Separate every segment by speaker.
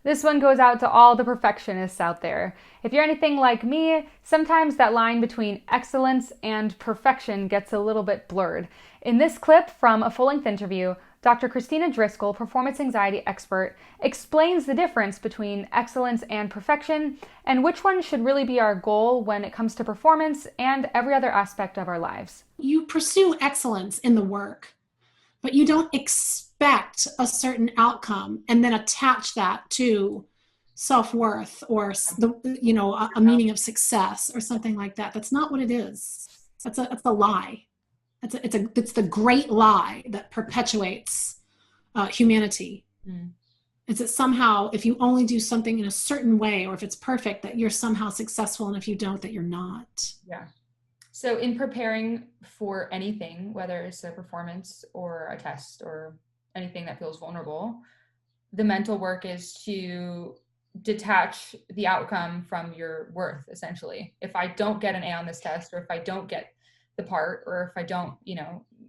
Speaker 1: This one goes out to all the perfectionists out there. If you're anything like me, sometimes that line between excellence and perfection gets a little bit blurred. In this clip from a full-length interview, Dr. Kristina Driskill, performance anxiety expert, explains the difference between excellence and perfection and which one should really be our goal when it comes to performance and every other aspect of our lives.
Speaker 2: You pursue excellence in the work, but you don't expect a certain outcome and then attach that to self-worth or a meaning of success or something like that. That's not what it is. That's a lie. It's the great lie that perpetuates humanity. It's that somehow if you only do something in a certain way, or if it's perfect, that you're somehow successful, and if you don't, that you're not.
Speaker 1: Yeah. So in preparing for anything, whether it's a performance or a test or anything that feels vulnerable, the mental work is to detach the outcome from your worth, essentially. If I don't get an A on this test, or if I don't get the part, or if I don't,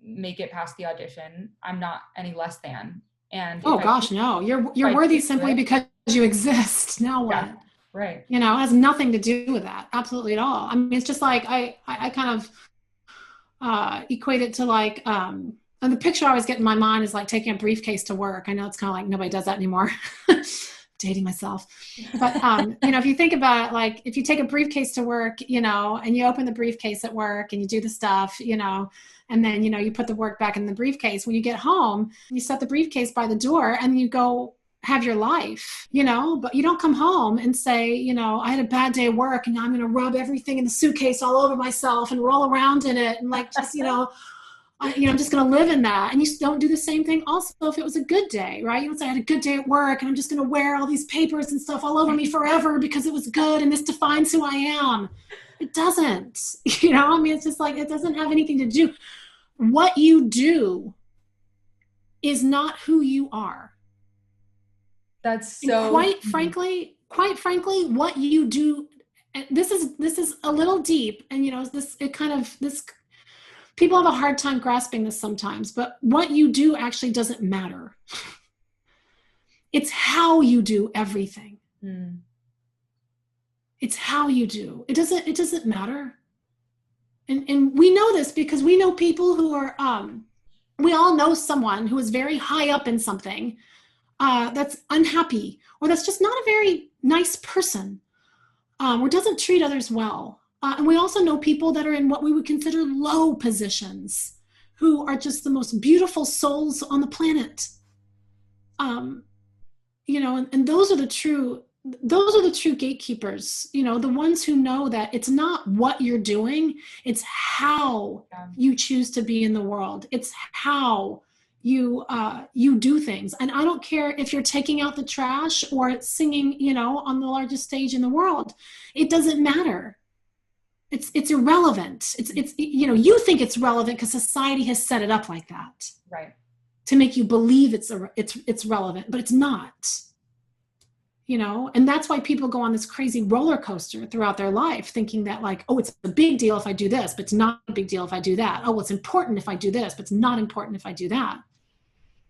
Speaker 1: make it past the audition, I'm not any less than. And
Speaker 2: oh gosh, no, you're worthy simply because you exist. Now what?
Speaker 1: Yeah, right.
Speaker 2: It has nothing to do with that. Absolutely at all. I mean, it's just like I kind of equate it to like, and the picture I always get in my mind is like taking a briefcase to work. I know it's kind of like nobody does that anymore. Dating myself. But, if you think about it, like if you take a briefcase to work, and you open the briefcase at work and you do the stuff, and then, you put the work back in the briefcase. When you get home, you set the briefcase by the door and you go have your life, but you don't come home and say, I had a bad day at work and now I'm going to rub everything in the suitcase all over myself and roll around in it. And like, just, I'm just going to live in that. And you don't do the same thing also if it was a good day, right? You don't say I had a good day at work and I'm just going to wear all these papers and stuff all over me forever because it was good and this defines who I am. It doesn't, it's just like, it doesn't have anything to do. What you do is not who you are.
Speaker 1: That's so.
Speaker 2: And quite frankly, what you do, this is a little deep, and people have a hard time grasping this sometimes, but what you do actually doesn't matter. It's how you do everything. It's how you do. It doesn't matter. And we know this because we know people who are, we all know someone who is very high up in something that's unhappy, or that's just not a very nice person, or doesn't treat others well. And we also know people that are in what we would consider low positions, who are just the most beautiful souls on the planet. And those are the true gatekeepers, the ones who know that it's not what you're doing, it's how you choose to be in the world. It's how you do things. And I don't care if you're taking out the trash or singing, on the largest stage in the world. It doesn't matter. It's irrelevant. It's you think it's relevant because society has set it up like that,
Speaker 1: right?
Speaker 2: To make you believe it's relevant, but it's not. And that's why people go on this crazy roller coaster throughout their life, thinking that like, oh, it's a big deal if I do this, but it's not a big deal if I do that. Oh, well, it's important if I do this, but it's not important if I do that.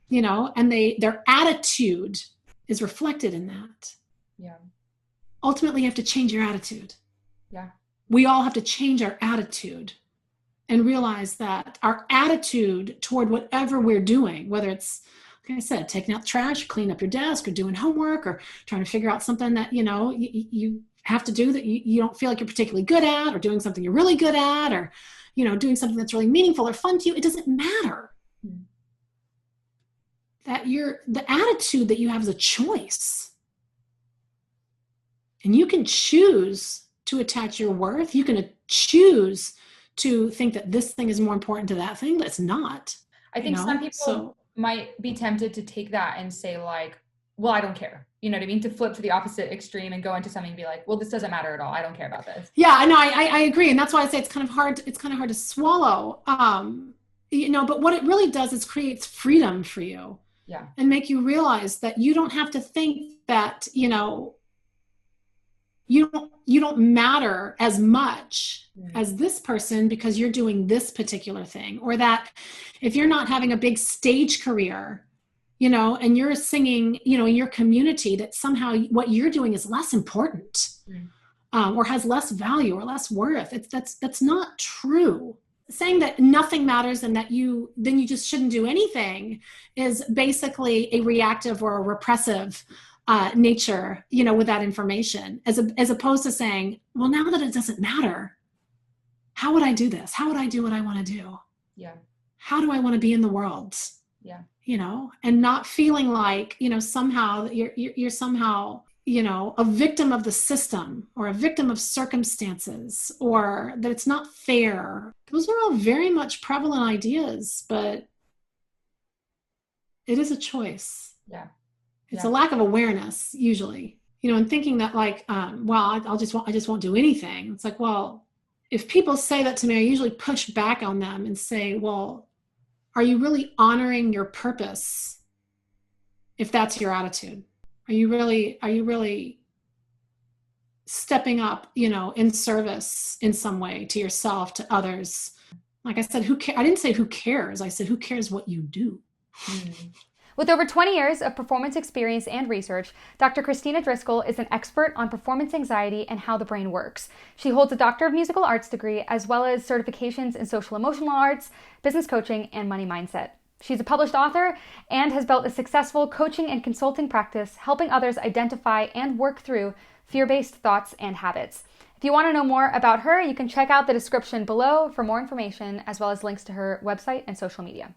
Speaker 2: And their attitude is reflected in that.
Speaker 1: Yeah.
Speaker 2: Ultimately, you have to change your attitude.
Speaker 1: Yeah.
Speaker 2: We all have to change our attitude and realize that our attitude toward whatever we're doing, whether it's, like I said, taking out the trash, clean up your desk, or doing homework, or trying to figure out something that, you have to do that you don't feel like you're particularly good at, or doing something you're really good at, or, doing something that's really meaningful or fun to you. It doesn't matter. That the attitude that you have is a choice. And you can choose to attach your worth. You can choose to think that this thing is more important to that thing, but it's not.
Speaker 1: I think some people might be tempted to take that and say like, well, I don't care. You know what I mean? To flip to the opposite extreme and go into something and be like, well, this doesn't matter at all. I don't care about this.
Speaker 2: Yeah, I know. I agree. And that's why I say it's kind of hard to swallow. But what it really does is creates freedom for you.
Speaker 1: Yeah.
Speaker 2: And make you realize that you don't have to think that, you don't matter as much as this person because you're doing this particular thing, or that if you're not having a big stage career, and you're singing, in your community, that somehow what you're doing is less important, or has less value or less worth. That's not true. Saying that nothing matters and that then you just shouldn't do anything is basically a reactive or a repressive nature, with that information, as opposed to saying, well, now that it doesn't matter, how would I do this? How would I do what I want to do?
Speaker 1: Yeah.
Speaker 2: How do I want to be in the world?
Speaker 1: Yeah.
Speaker 2: And not feeling like, somehow you're somehow, a victim of the system or a victim of circumstances, or that it's not fair. Those are all very much prevalent ideas, but it is a choice.
Speaker 1: Yeah.
Speaker 2: It's a lack of awareness usually, and thinking that like, well, I just won't do anything. It's like, well, if people say that to me, I usually push back on them and say, well, are you really honoring your purpose if that's your attitude? Are you really stepping up, in service in some way to yourself, to others? Like I said, I didn't say who cares. I said, who cares what you do?
Speaker 3: With over 20 years of performance experience and research, Dr. Kristina Driskill is an expert on performance anxiety and how the brain works. She holds a Doctor of Musical Arts degree, as well as certifications in social emotional arts, business coaching, and money mindset. She's a published author and has built a successful coaching and consulting practice, helping others identify and work through fear-based thoughts and habits. If you want to know more about her, you can check out the description below for more information, as well as links to her website and social media.